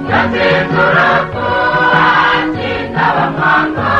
Yatinzura ko atinda abamanga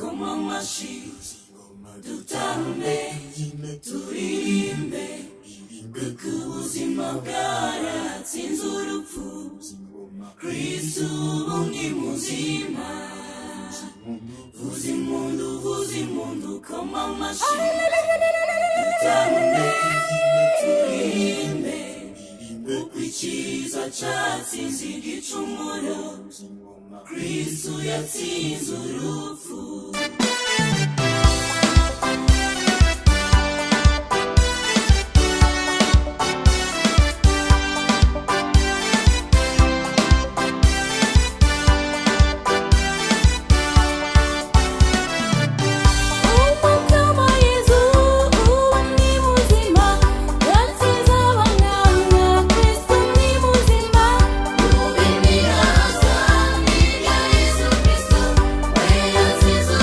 koma amashyi dutambe turirimbe kuko ubuzima bwaratsinze urupfu Kristo ubu ni muzima vuza impundu koma amashyi dutambe turirimbe kuko icyiza cyatsinze igicumuro Kristo yatsinze urupfu Jesus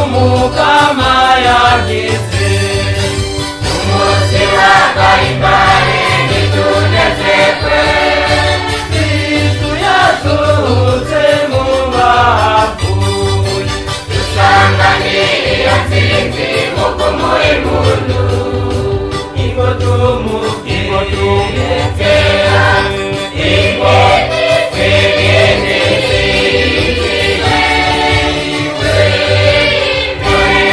umukama yagize. umunsi w'agahimbare nitunezerwe, Kristu yasohotse mu bapfuye, dusanganire iyo ntsinzi mu kumuha impundu. ingo tumubwire Tera ingo twegeneze iwe, dore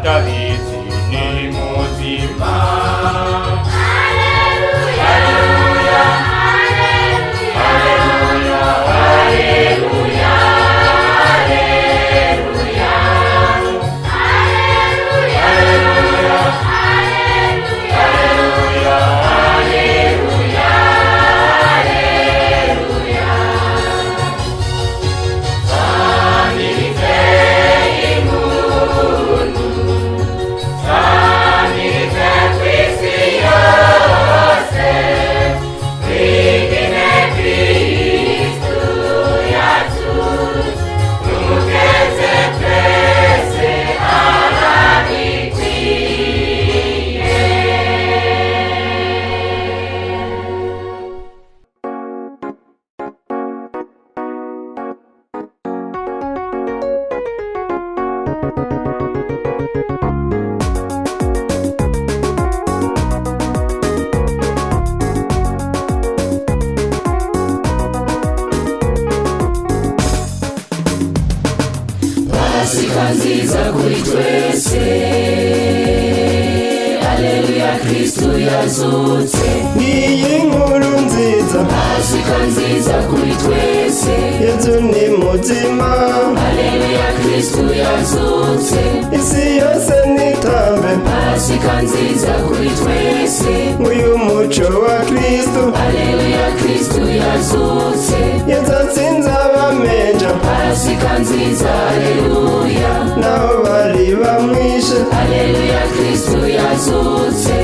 atabizi ni muzima. Haleluya, haleluya, haleluya, haleluya, haleluya, haleluya, haleluya, haleluya, haleluya, haleluya. Sanirize impundu, sanirize kw'isi yose, twigine Kristu yatutse, tumukeze twese arabikwiye. Pasika nziza kuri twese, Aleluya, Kristu yazutse. Ngiyi nkuru nziza, Pasika nziza kuri twese, Yesu ni muzima, Aleluya, Kristu yazutse. isi yose nitambe, Pasika nziza kuri twese, nguyu muco wa Kristu, Aleluya, Kristu yazutse. Yesu atsinze abamenja, Pasika nziza, Aleluya, naho bari bamwishe, Aleluya, Kristu yazutse.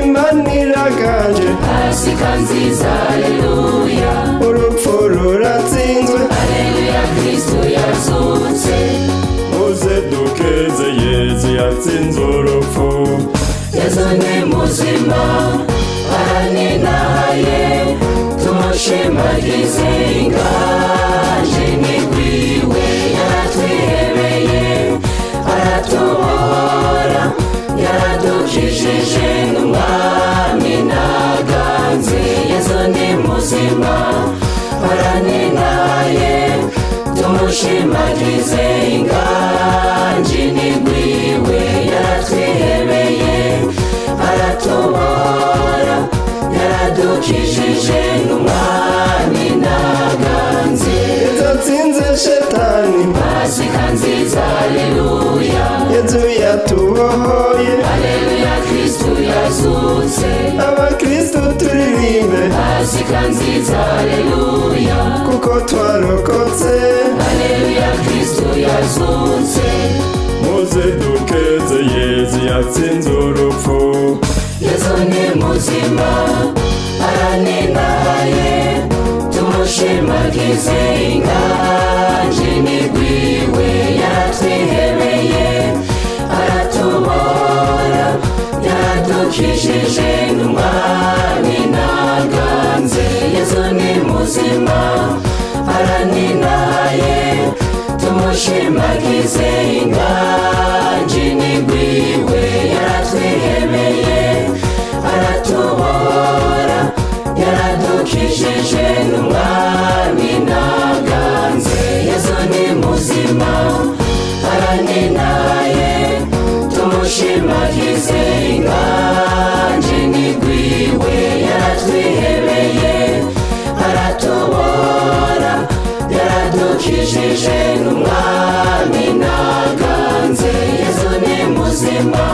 Imana iraganje, Pasika nziza, Aleluya, urupfu ruratsinzwe, Aleluya, Kristu yazutse. muze dukeze Yesu yatsinze urupfu. Yesu ni muzima, araninahaye, tumushimagize inganje n'igwiwe. Yaratwihebeye, aratubohora, yaradukijije n'umwami naganze. Yesu ni muzima, araninahaye, tumushimagize inganje n'igwiwe. Yaratwihebeye, aratubohora, yaradukijije n'umwami naganze. Yesu atsinze shetani, Pasika nziza, Aleluya, Yesu yatubohoye, Aleluya, Kristu yazutse. abakristu turirimbe, Pasika nziza, Aleluya, kuko twarokotse, Aleluya, Kristu yazutse. muze dukeze Yesu yatsinze urupfu. Yesu ni muzima, araninahaye, tumushimagize inganje n'igwiwe. Yaratwihebeye, aratubohora, yaradukijije n'umwami naganze. Yesu ni muzima, araninahaye, tumushimagize inganje n'igwiwe. Yaratwihebeye, aratubohora, yaradukijije n'umwami naganze. Yesu ni muzima, araninahaye, tumushimagize inganje n'igwiwe. Yaratwihebeye, aratubohora, yaradukijije n'umwami naganze. Yesu ni muzima,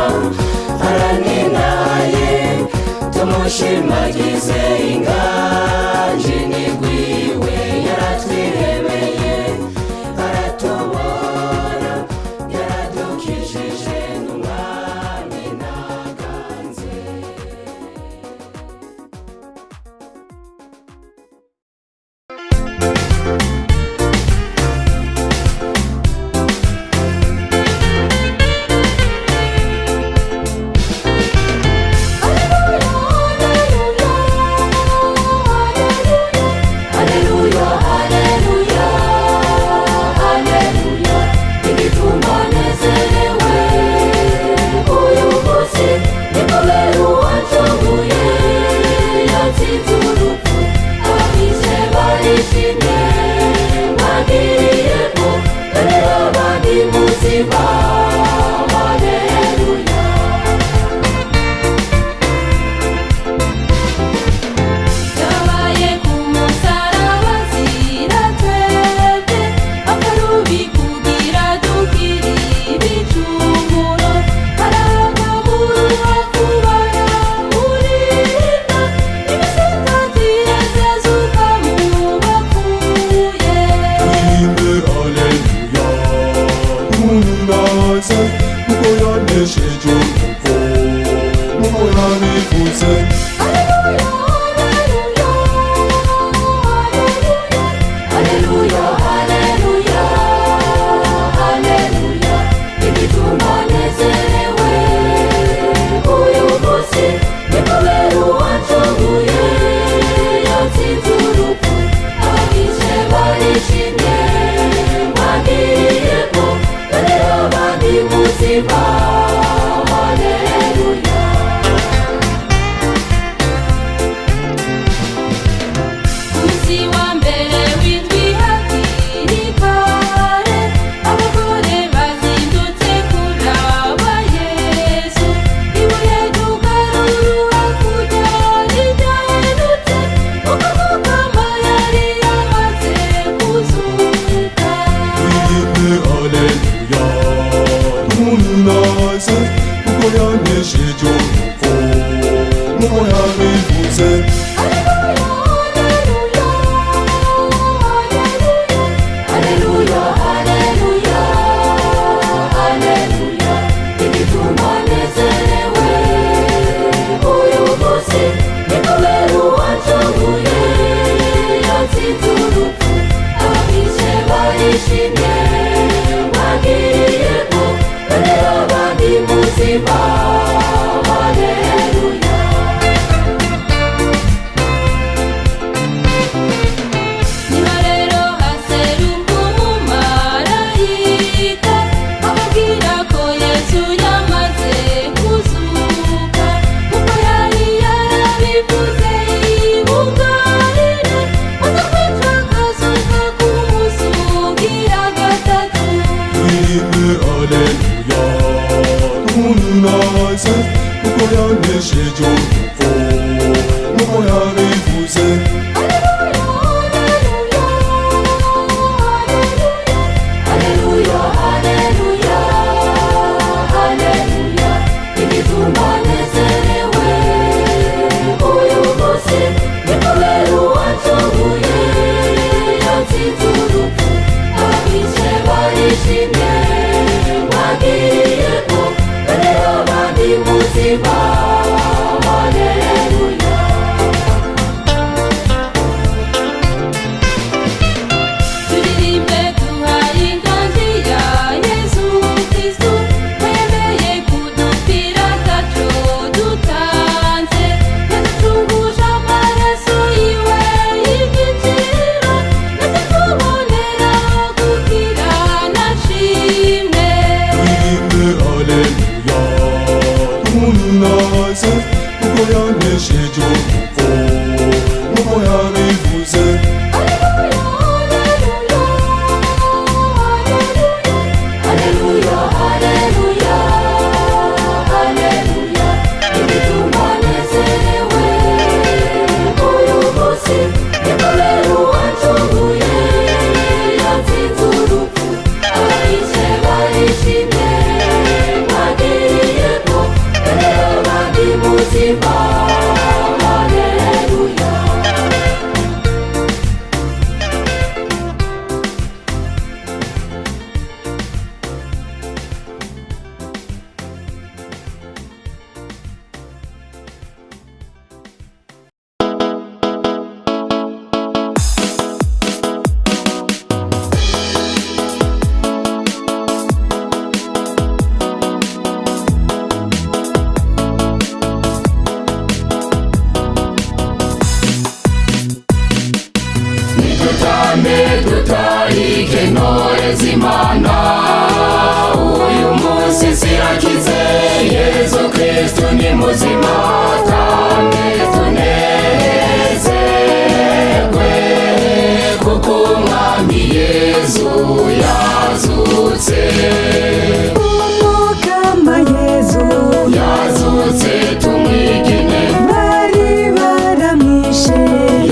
araninahaye, tumushimagize inganje n'igwiwe. Yaratwihebeye, aratubohora, yaradukijije n'umwami naganze. Hallelujah, hallelujah. yanesheje urupfu nk'uko yabivuze. Haleluya, haleluya, haleluya, igituma nezerewe uyu munsi ni kubera uwancunguye yatsinze urupfu, abishe barishimye bagiriyemo dore abandi muzima. Haleluya. Umunsi wa mbere w'indwi hakiri kare abagore bazindutse kuraba Yesu, ibuye ryugarura kujya ridaherutse kuko mukama yari yamaze kuzuka. Twirinde haleluya tumunaze kuko yanesheje urupfu nk'uko yabivuze. Haleluya, haleluya, haleluya, igituma nezerewe uyu munsi ni kubera uwancunguye yatsinze urupfu, abishe barishimye bagiriyemo dore abandi muzima. Haleluya. Niba rero haseruka umumarayika ababwira ko Yesu yamaze kuzuka kuko yari yarabivuze yibugarire azakwicwa akazuka kumusugira gatatu. Twirinde haleluya tumunaze kuko yanesheje urupfu nk'uko yabivuze. Haleluya, haleluya, haleluya, igituma nezerewe uyu munsi ni kubera uwancunguye yatsinze urupfu, abishe barishimye bagiriyemo dore abandi muzima. Haleluya. Turirimbe duhaye inganji ya Yesu Kristu, wemeye kudupfira ataco dutanze, yaducunguje amaraso yiwe y'igiciro, natwe tuboneraho gukira na shimwe. Twirinde haleluya tumunaze kuko yanesheje urupfu nk'uko yabivuze. Haleluya, haleluya, haleluya, igituma nezerewe uyu munsi ni kubera uwancunguye yatsinze urupfu, abishe barishimye bagiriyemo dore abandi muzima. Haleluya. Dutahike intore z'Imana uyu munsi zirakize, Yesu Kristu ni muzima, tambe tunezerwe kuko umwami Yesu yazutse. Umukama Yesu Yazutse tumwigine, bari baramwishe,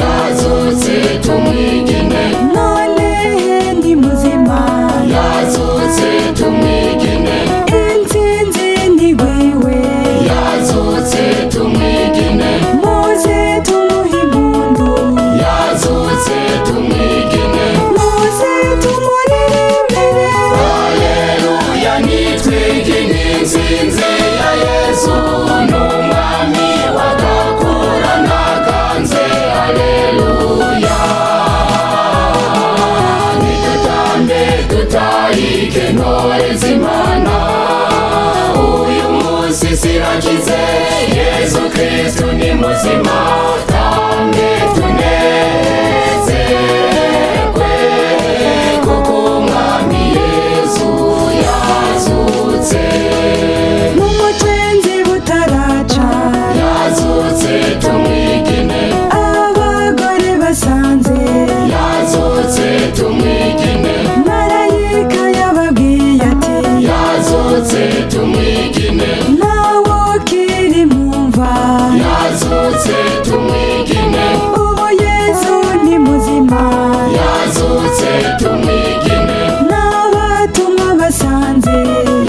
yazutse tumwigine, none ni muzima. yazutse tumwigine, Intsinzi ni wiwe, yazutse tumwigine, muze tumuhe impundu, yazutse tumwigine. muze tumuririmbire. Haleluya. irakize Yesu Kristu ni muzima kandi tunezerwe kuko umwami Yesu yazutse mu mucenzi butaraca yazutse tumwigine abagore basanze yazutse tumwigine marayika yababwiye ati yazutse tumwigine nawo kiri mumva yazutse tumwigine ubu Yesu ni muzima yazutse tumwigine n'abatumwa basanze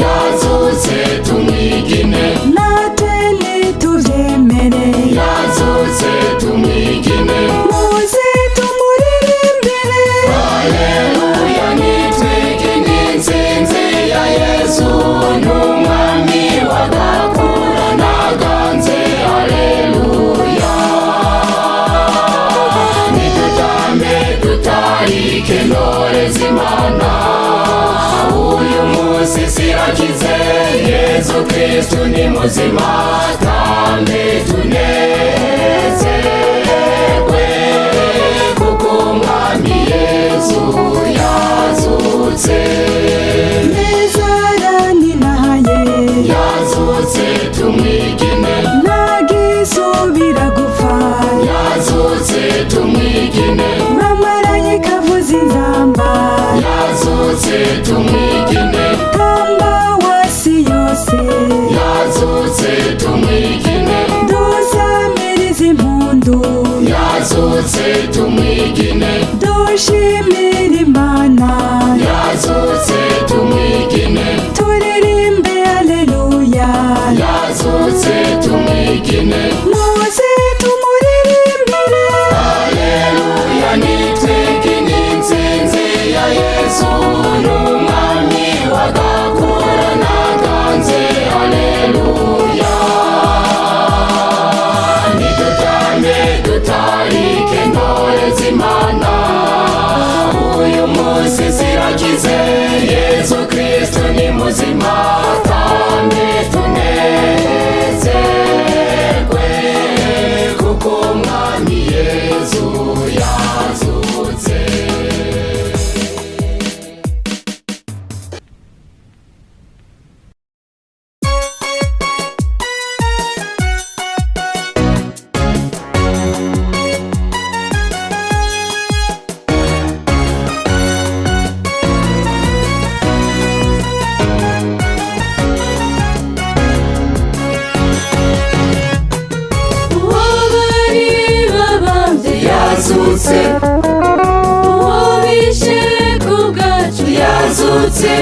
yazutse tumwigine natwe nituvyemere yazutse tumwigine muze tumuririmbire haleluya nitwigine intsinzi ya Yesu n'umwami wagakura naganze haleluya nitutambe tutarike ntore z'Imana uyu munsi sirakize Yesu Kristu ni muzima kandi tunezerwe kuko umwami Yesu yazutse nezaraninahaye yazutse tumwigine nagisubira gupfa yazutse tumwigine bamarayika avuza inzamba yazutse tumwigine tamba wasi yose yazutse tumwigine dusamiriza impundu yazutse tumwigine dushimira Imana yazutse tumwigine turirimbe haleluya yazutse tumwigine muze tumuririmbire haleluya nitwigine intsinzi ya Yesu n'umwami wagakura naganze haleluya nitutambe tutarike ntore z'Imana uyu munsi sirakize Yesu Kristu ni muzima kandi tunezerwe kuko umwami Yesu yazutse uwo bari babambye yazutse uwo bishe ku bwacu yazutse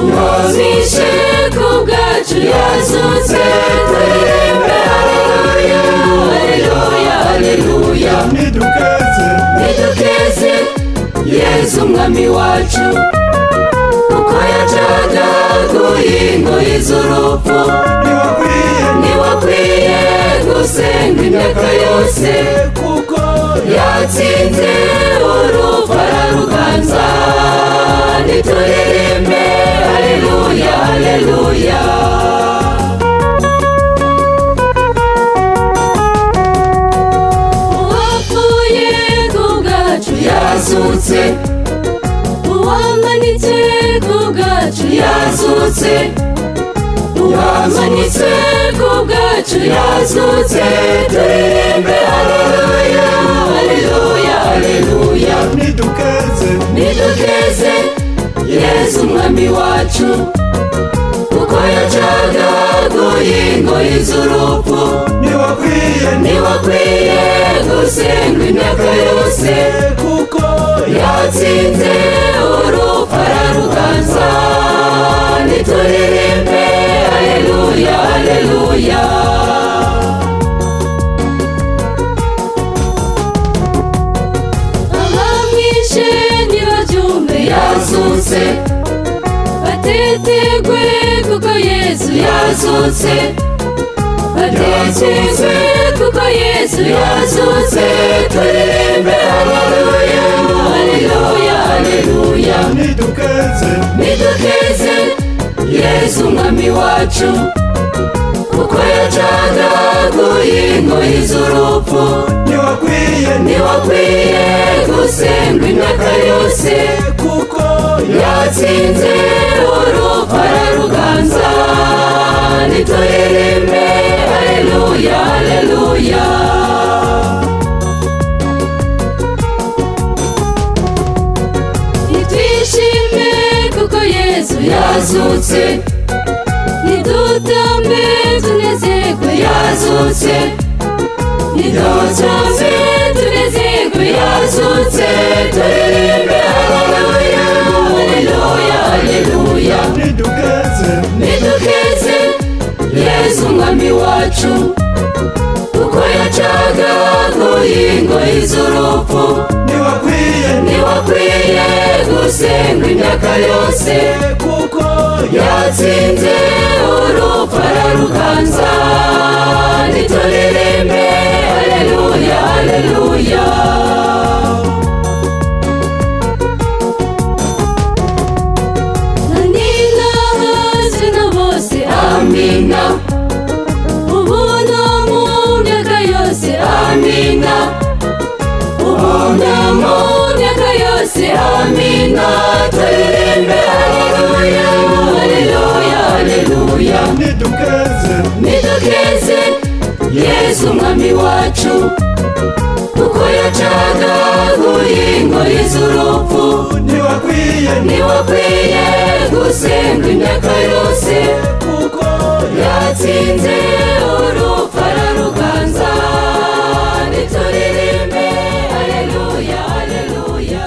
uwo bishe ku bwacu yazutse turirimbe haleluya haleluya haleluya nidukeze nidukeze Yesu umwami wacu uko yacaga ingoyi z'urupfu ntiwakwiye gusenga imyaka yose kuko yatsinze urupfu araruganza nituririmbe haleluya haleluya uwapfuye ku bwacu yazutse uwamanitse ku bwacu yazutse uwamanitse ku bwacu yazutse turirimbe haleluya haleluya haleluya nidukeze nidukeze Yesu umwami wacu uko yacaga ingoyi z'urupfu ntiwakwiye gusenga imyaka yose kuko yatsinze urupfu araruganza nituririmbe haleluya haleluya abamwishe ntibabyumve yazutse batetegwe kuko Yesu yazutse batetegwe kuko Yesu yazutse turirimbe haleluya haleluya haleluya nidukeze nidukeze Yesu umwami wacu kuko yacagaguye ingoyi z'urupfu ntiwakwiye gusendwa imyaka yose kuko yatsinze urupfu araruganza nituririmbe haleluya haleluya nitwishime kuko yesu yazutse nidutambe tunezerwe yazutse nidutambe tunezerwe yazutse turirimbe haleluya haleluya haleluya nidukeze yesu umwami wacu kuko yacagaguye ingoyi z'urupfu ntiwakwiye gusendwa imyaka yose kuko yatsinze urupfu araruganza nituririmbe haleluya haleluya nanina hazwi na bose amina ubu no mu myaka yose amina ubu no mu myaka yose amina turirimbe haleluya haleluya haleluya nidukeze yesu umwami wacu kuko yacagaguye ingoyi z'urupfu ntiwakwiye gusendwa imyaka yose kuko yatsinze urupfu araruganza nituririmbe haleluya haleluya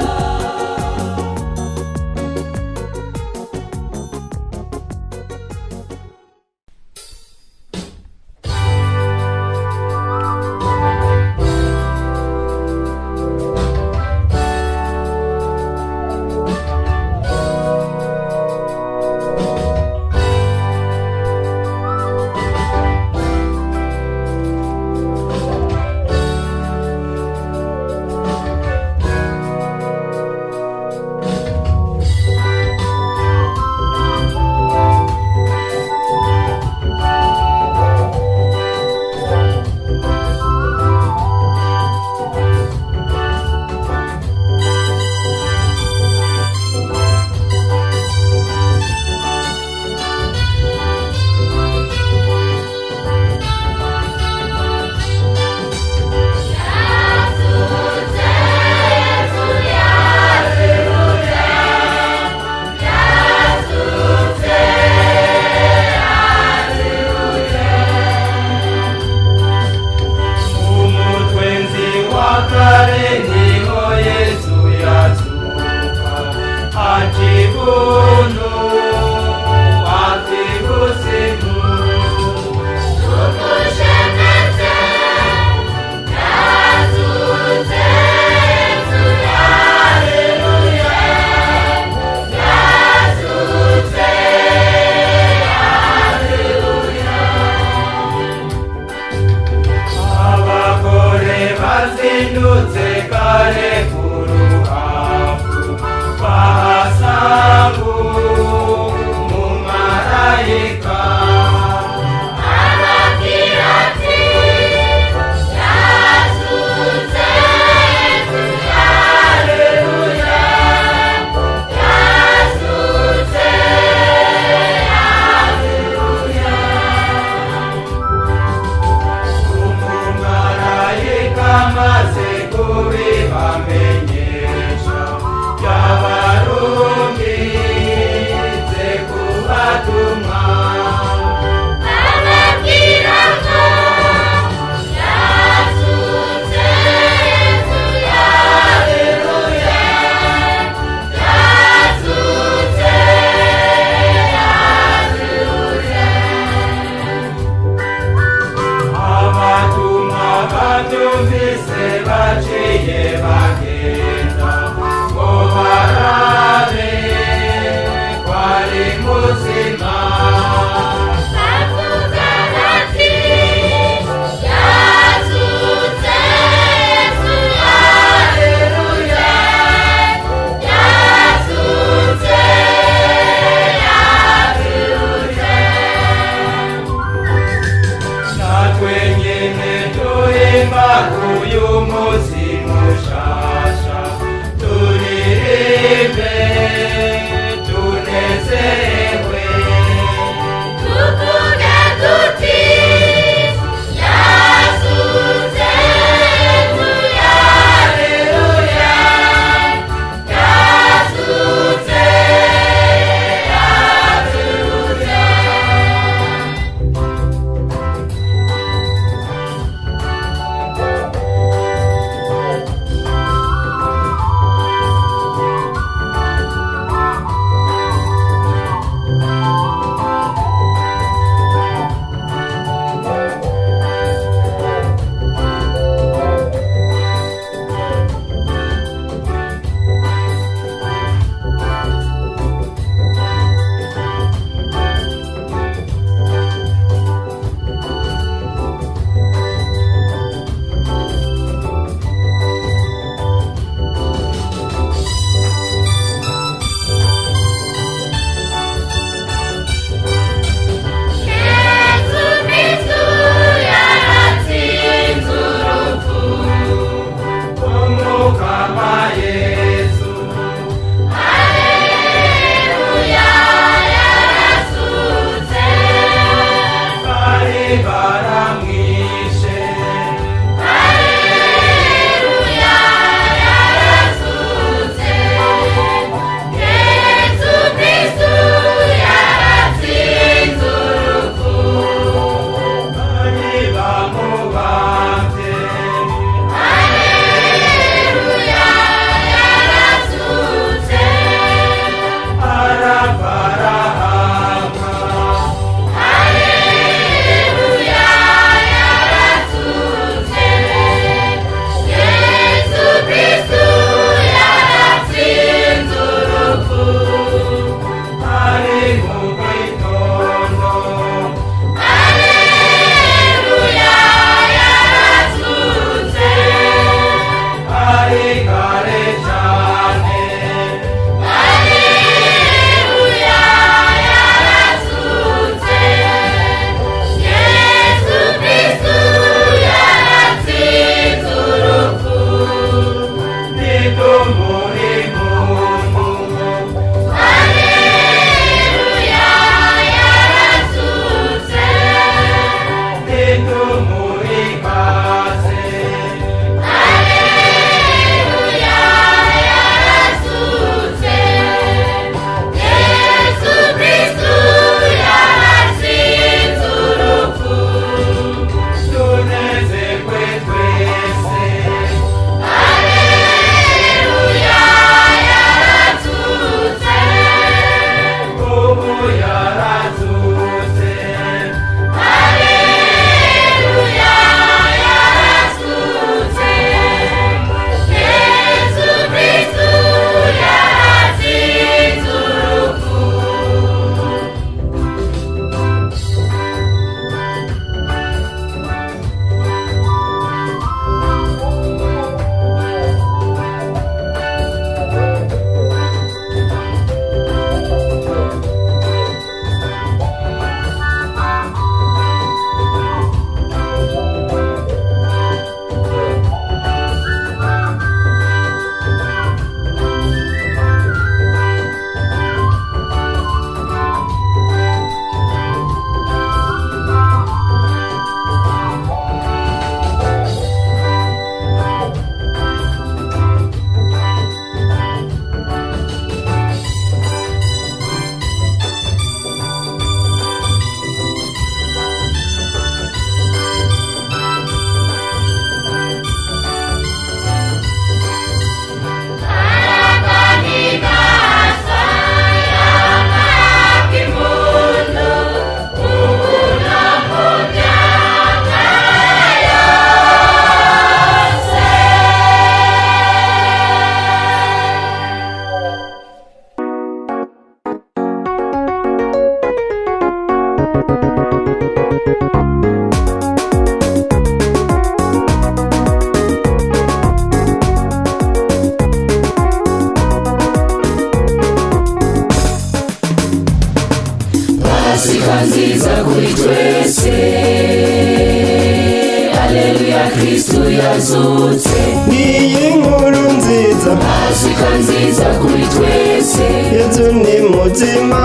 Pasika nziza kuri twese, Aleluya Kristu yazutse. ngiyi nkuru nziza, Pasika nziza kuri twese, Yesu ni muzima,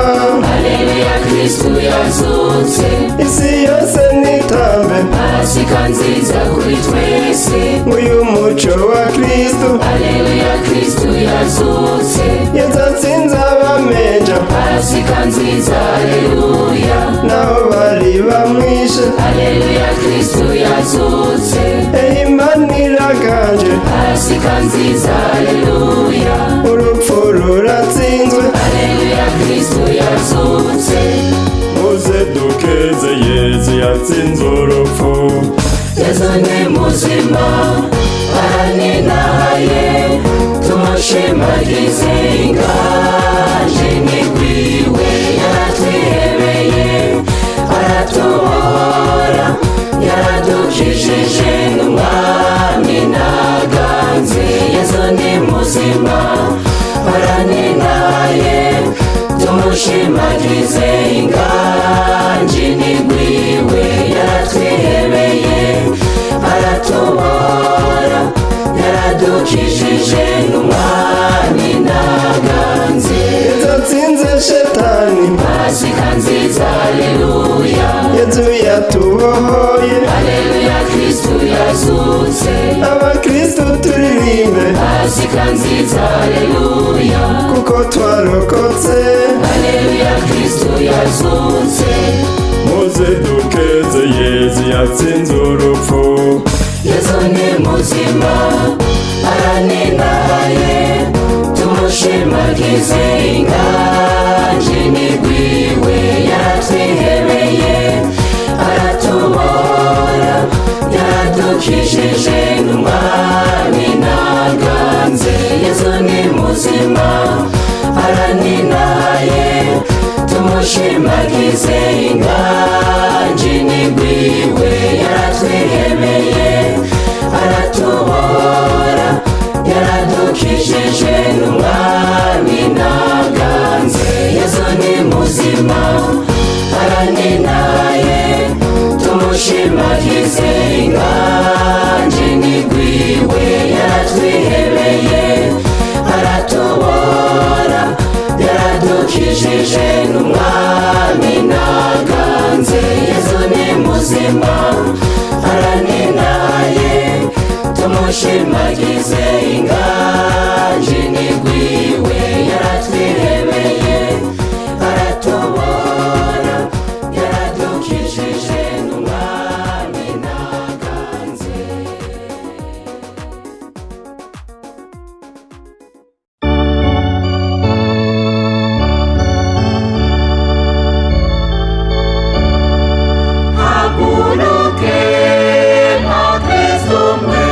Aleluya Kristu yazutse. isi yose nitambe, Pasika nziza kuri twese, nguyu muco wa Kristu, Aleluya Kristu yazutse. Yesu atsinze abamenja, Pasika nziza, Aleluya, naho bari bamwishe, Aleluya Kristu yazutse. Imana iraganje, Pasika nziza, Aleluya, urupfu ruratsinzwe, Aleluya Kristu yazutse. muze dukeze Yesu yatsinze urupfu. Yesu ni muzima, araninahaye, tumushimagize inganje n'igwiwe. Yaratwihebeye, aratubohora, yaradukijije n'umwami naganze. Yesu ni muzima, araninahaye, tumushimagize inganje n'igwiwe. Yaratwihebeye, aratubora, yaradukijije n'umwami naganze. Yesu atsinze shetani, Pasika nziza, Aleluya, Yesu yatubohoye, Aleluya Kristu yazutse. abakristu turirimbe, Pasika nziza, Aleluya, kuko twarokotse, Aleluya Kristu yazutse. muze dukeze Yesu yatsinze urupfu. Yesu ni muzima, araninahaye, tumushimagize inganje n'igwiwe. Yaratwihebeye, aratubora, yaradukijije n'umwami naganze. Yesu ni muzima, araninahaye, tumushimagize inganje n'igwiwe. Yaratwihebeye, aratubora, yaradukijije n'umwami naganze. Yesu ni muzima, araninahaye, tumushimagize inganje n'igwiwe. Yaratwihebeye, aratubora, yaradukijije n'umwami naganze. Yesu ni muzima, araninahaye, tumushimagize inganje n'igwiwe. Yaratwihebeye, aratubora, yaradukijije n'umwami naganze. Haguruke, Kristo mwe,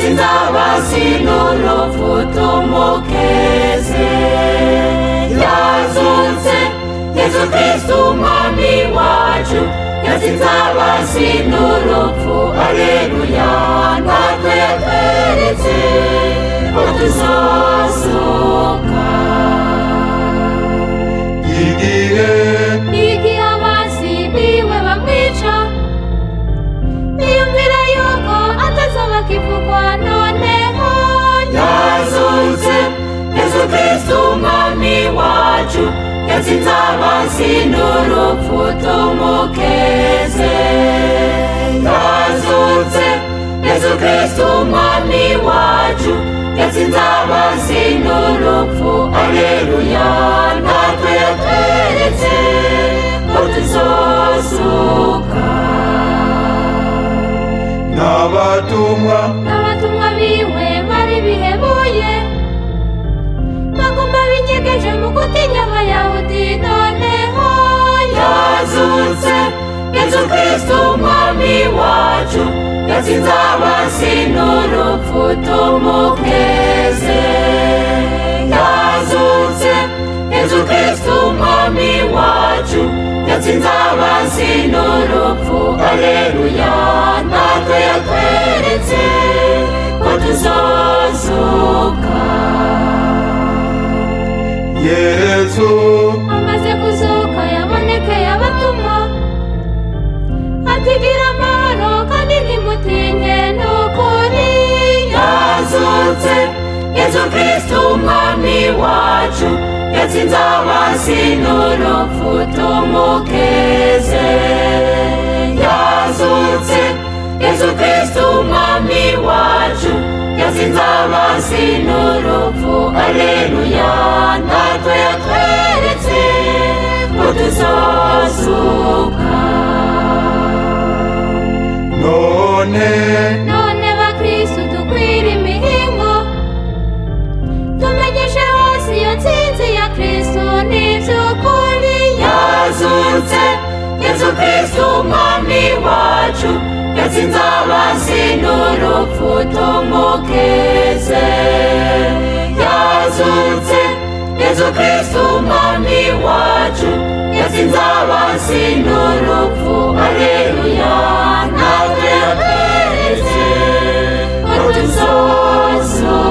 yatsinze abasi n'urupfu tumukeze. Yazutse Yesu Kristo umwami wacu, yatsinze abasi n'urupfu, aleluya. Natwe yatweretse ko tuzazuka. Igihe abasi biwe bamwica, biyumvira yuko atazaba akivugwa, noneho yazutse Yesu Kristo umwami wacu, yatsinze abasi n'urupfu tumukeze. Yazutse Yesu Kristo umwami wacu, yatsinze abasi n'urupfu, aleluya. Natwe yatweretse ko tuzozuka. n'abatumwa biwe bari bihebuye, bagomba binyegeje mu gutinya abayahudi, noneho yazutse Yesu Kristo umwami wacu, yatsinze abasi n'urupfu tumukeze. Yazutse Yesu Kristo umwami wacu, yatsinze abasi n'urupfu, aleluya. Natwe yatweretse ko tuzozuka. Yesu amaze kuzuka yabonekeye abatumwa, atigira amahoro kandi ntimutinye, n'ukuri. Yazutse Yesu Kristo umwami wacu, yatsinze abasi n'urupfu tumukeze. Yazutse Yesu Kristo umwami wacu, yatsinze abasi n'urupfu, aleluya. Natwe yatweretse ko tuzozuka. none bakristu dukwira imihingo, tumenyeshe hose iyo ntsinzi ya Kristo n'ivy'ukuri. Yazutse Yesu Kristo umwami wacu, yatsinze abasi n'urupfu tumukeze. Yazutse Yesu Kristo umwami wacu, yatsinze abasi n'urupfu, aleluya. Natwe yatweretse ko tuzozuka.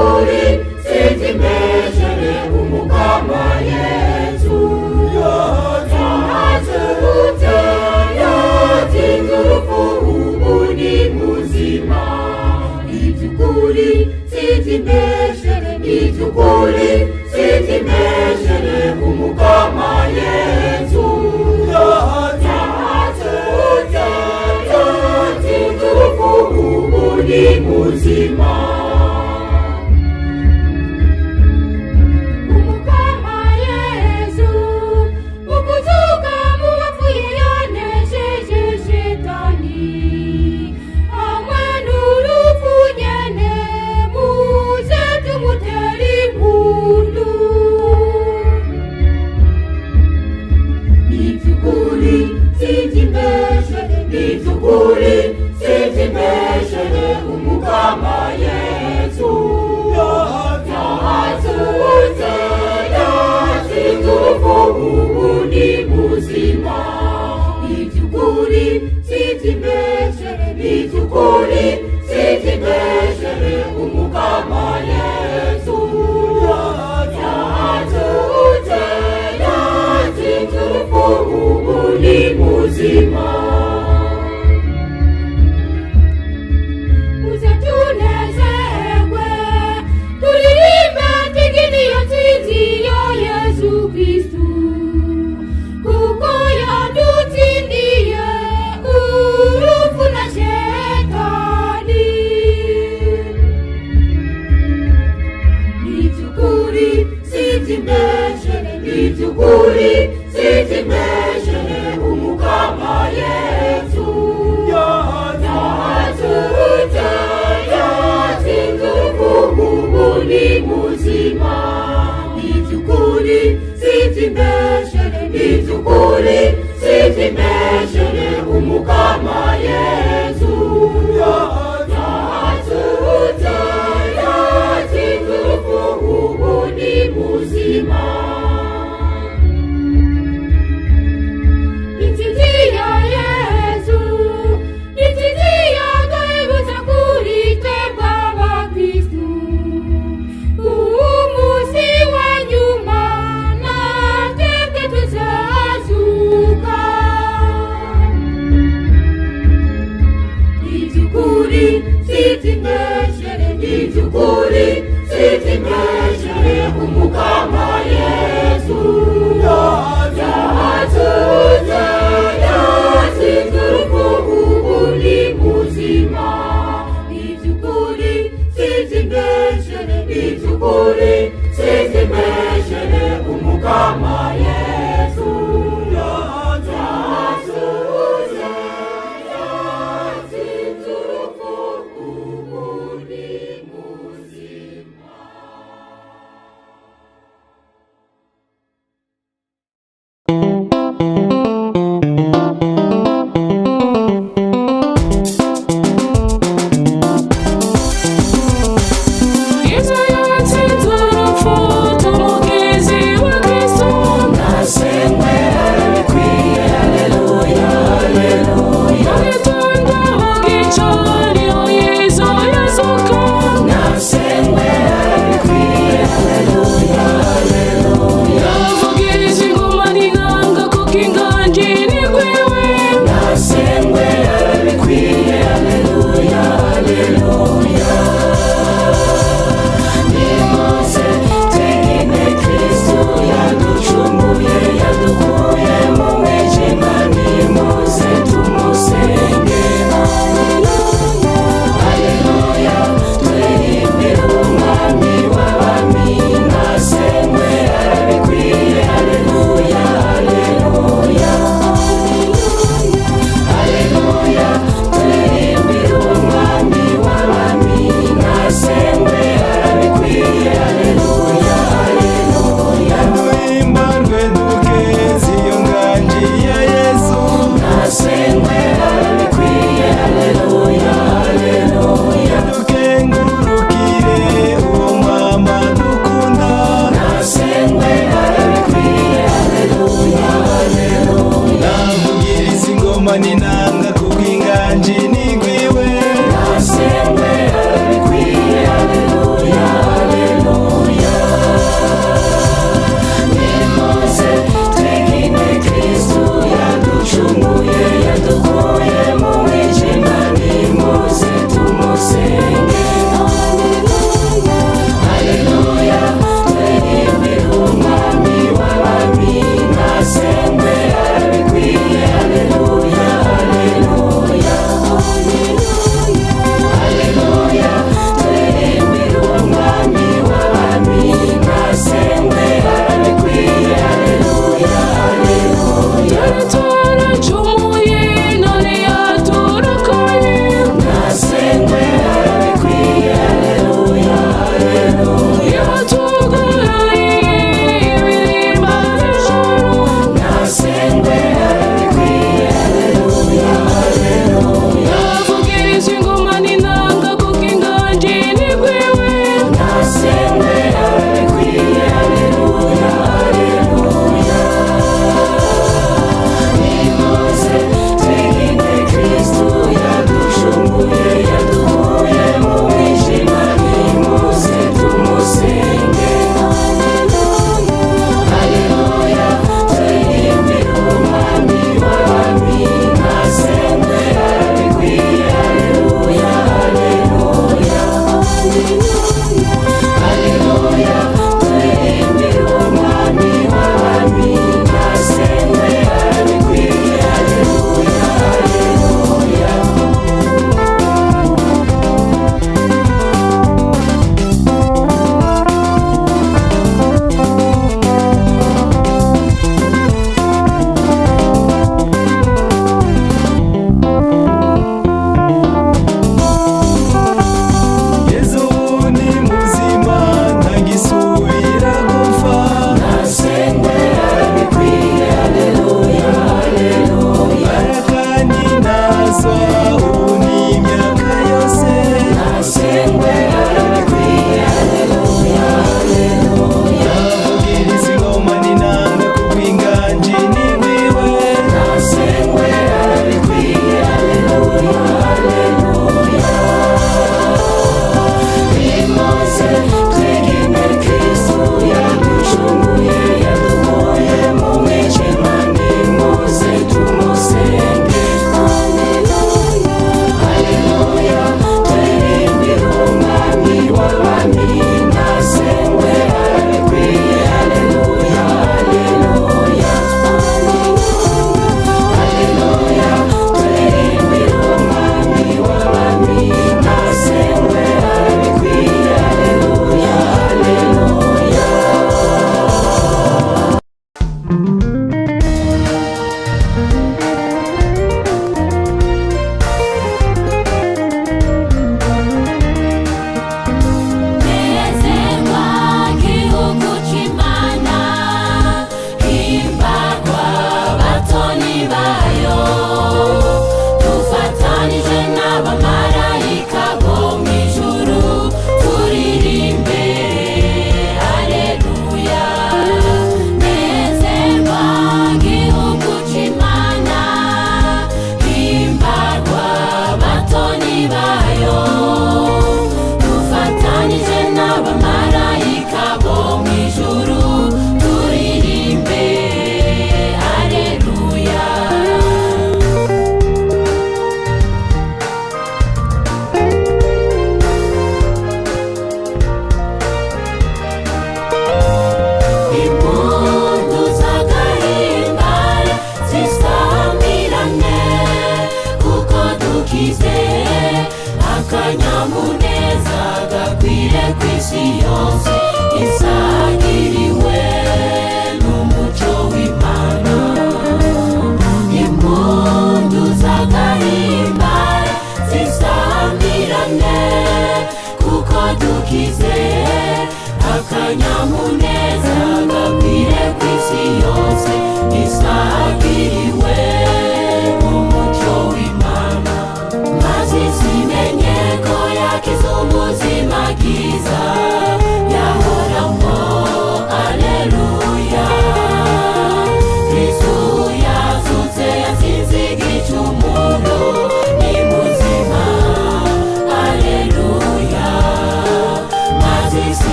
iby'ukuri sibyimeshere umukama Yesu yazutse yatsinze urupfu ubu ni muzima iby'ukuri sibyimeshere iby'ukuri sibyimeshere umukama Yesu yazutse yatsinze urupfu ubu ni muzima. Umukama Yesu ukuzuka mu bapfuye yanesheje Shetani hamwe n'urupfu nyene muze tumutere impundu iby'ukuri sibyimeshere iby'ukuri sibyimeshere umukama Yesu yazutse yatsinze urupfu ubu ni muzima iby'ukuri sibyimeshere iby'ukuri sibyimeshere umukama Yesu yazutse yatsinze urupfu ubu ni muzima. Muze tunezerwe turirimbe tiginiyo nsinzi ya Yesu Kristu kuko yadutsindiye urupfu na Shetani iby'ukuri sibyimeshere iby'ukuri sibyimeshere umukama Yesu yazutse yatsinze urupfu ubu ni muzima iby'ukuri sibyimeshere iby'ukuri sibyimeshere umukama Yesu yazutse yatsinze urupfu ubu ni muzima. Intsinzi ya Yesu intsinzi yagabutse kuri twebwe abakristu umunsi wa nyuma natwebwe tuzazuka iby'ukuri sibyimeshere iby'ukuri sibyimeshere umukama Yesu yazutse yatsinze urupfu ubu ni muzima iby'ukuri sibyimeshere iby'ukuri sibyimeshere umukama Yesu yazutse yatsinze urupfu ubu ni muzima. Yesu yatsinze urupfu tumukizi wa Kristo Nasengwe arabikwiye haleluya haleluya agitondo gicaniro Yesu yazuka Nasengwe arabikwiye haleluya haleluya yavugiriza ingoma n'inanga kuko inganji ni gwiwe Nasengwe arabikwiye haleluya haleluya nimuze twigine Kristu yaducunguye yadukuye mu mwijima nimuze tumusenge haleluya twirimbire umwami w'abami Nasengwe arabikwiye haleluya haleluya haleluya twirimbire umwami w'abami Nasengwe arabikwiye haleluya haleluya duhimbarwe dukeze iyo nganji ya Yesu Nasengwe arabikwiye haleluya haleluya dukengurukire uwo mwama dukunda Nasengwe arabikwiye haleluya haleluya navugiriza ingoma n'inanga kuko inganji ni gwiwe Nasengwe arabikwiye haleluya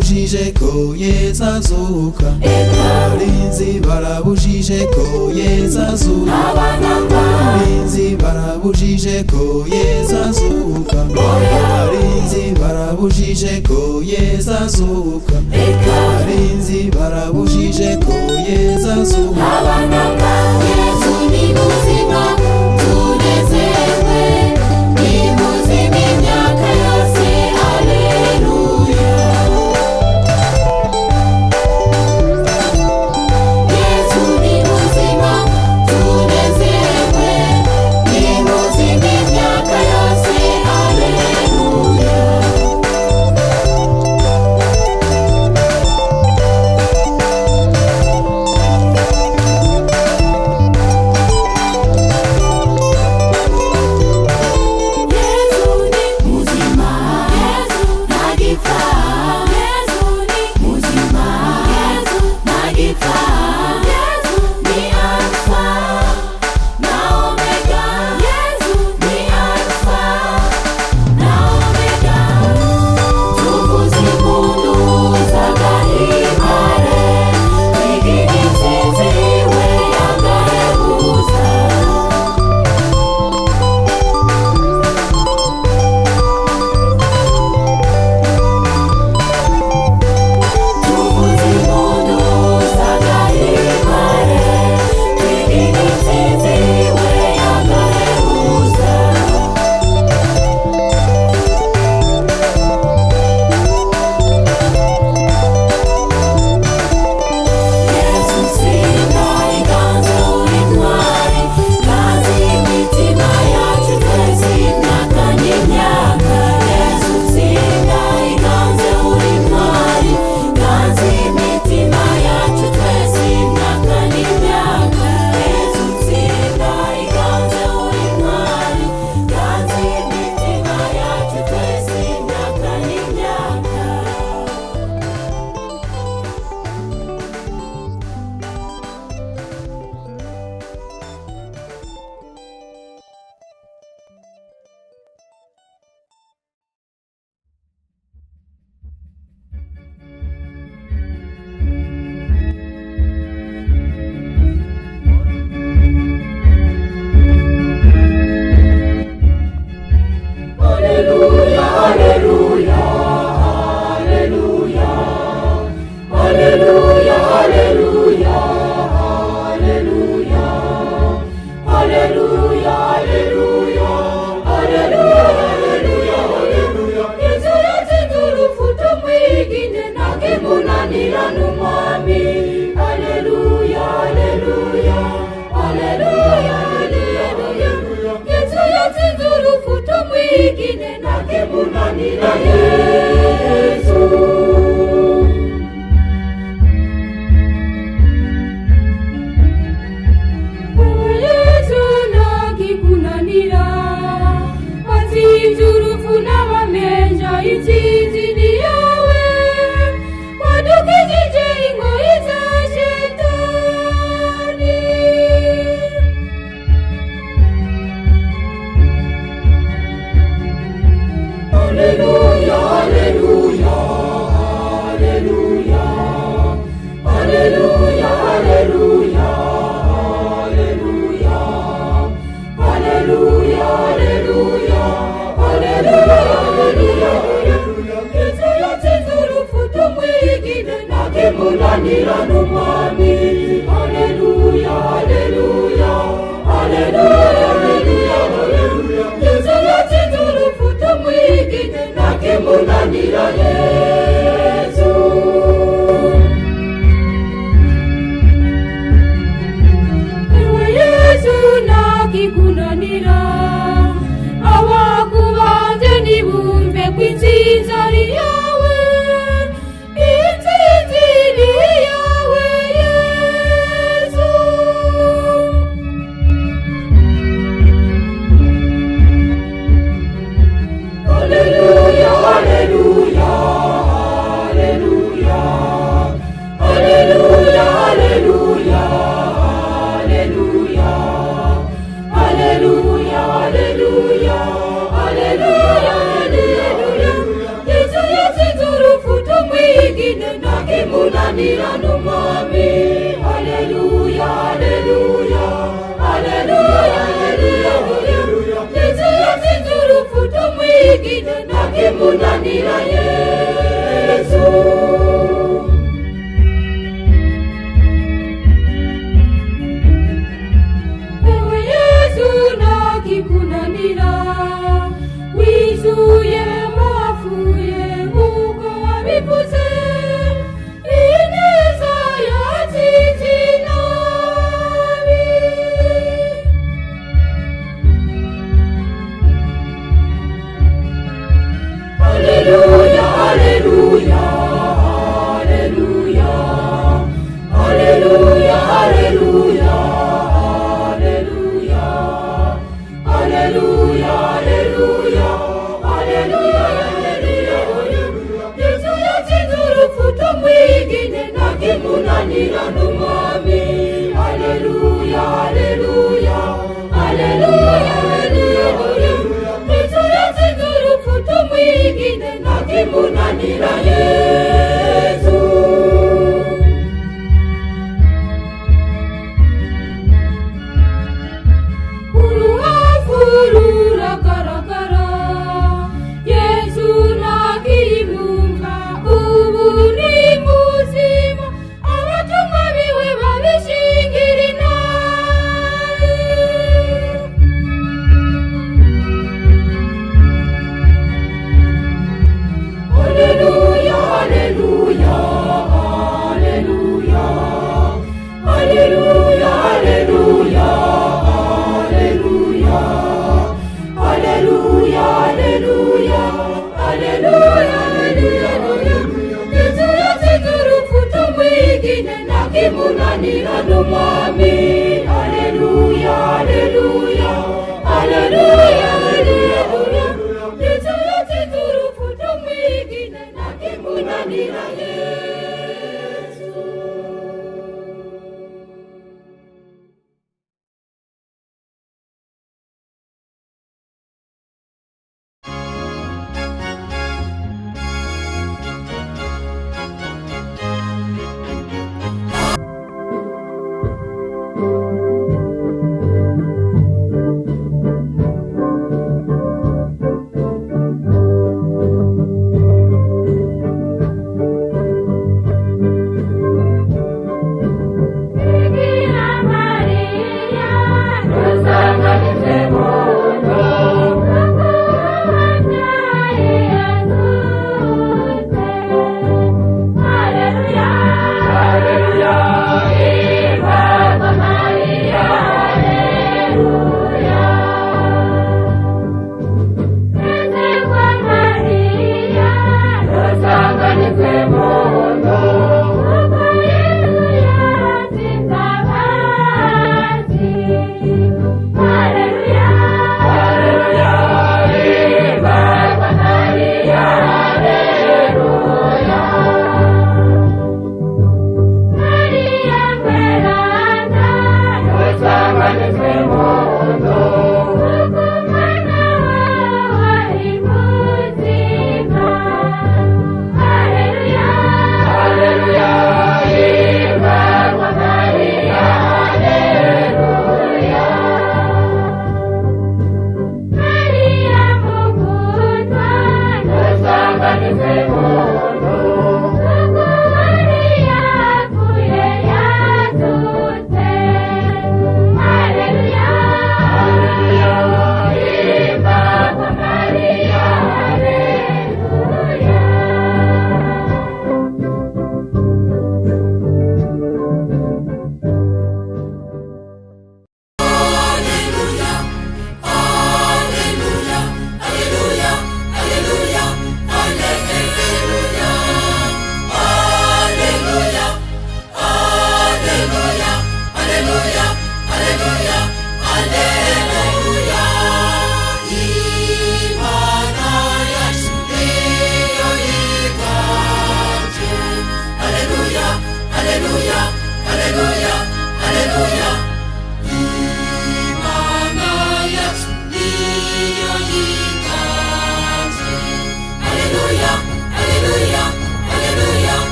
barabujije ko Yesu azuka, abarinzi barabujije ko Yesu azuka, abarinzi barabujije ko Yesu azuka, abarinzi barabujije ko Yesu azuka, abarinzi barabujije ko Yesu azuka. Yesu ni muzima tunezerwe, ni muzima imyaka yose, haleluya. Yesu ni muzima tunezerwe, ni muzima imyaka yose, haleluya. Hallelujah, hallelujah, hallelujah. Yesu kimunanira n'umwami. Haleluya, haleluya, haleluya, haleluya. Yesu yatsinze urupfu tumwigine, nta kimunanira Yesu. Ewe Yesu nta kikunanira, wizuye mu bapfuye nk'uko wabivuze. Ineza yatsinze inabi. Haleluya, haleluya, haleluya, haleluya, haleluya, haleluya, haleluya, haleluya, haleluya. Yesu yatsinze urupfu tumwigine, nta kimunanira n'umwami. Haleluya, haleluya, haleluya, haleluya. Yesu yatsinze urupfu tumwigine, nta kimunanira Yesu. Uruhavu ruragaragara, Yesu ntakiyimwumva, ubu ni muzima, abatumwa biwe babishingira inabi. Haleluya,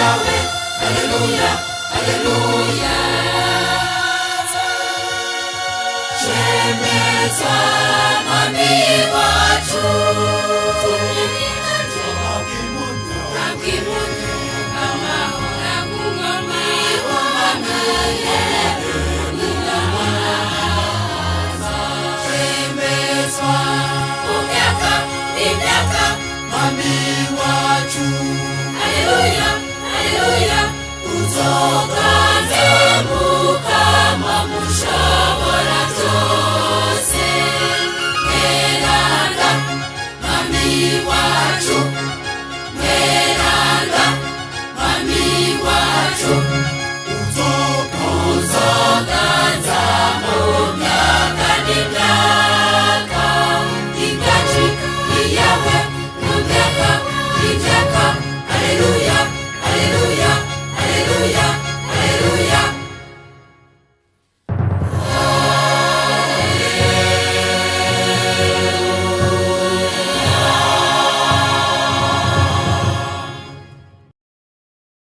yawe. Haleluya, haleluya. Shemeza mwami wacu, Hakimunyu amahora kumwami w'Imana Shemezwa umyaka imyaka mwami wacu. Haleluya, haleluya. Uzoga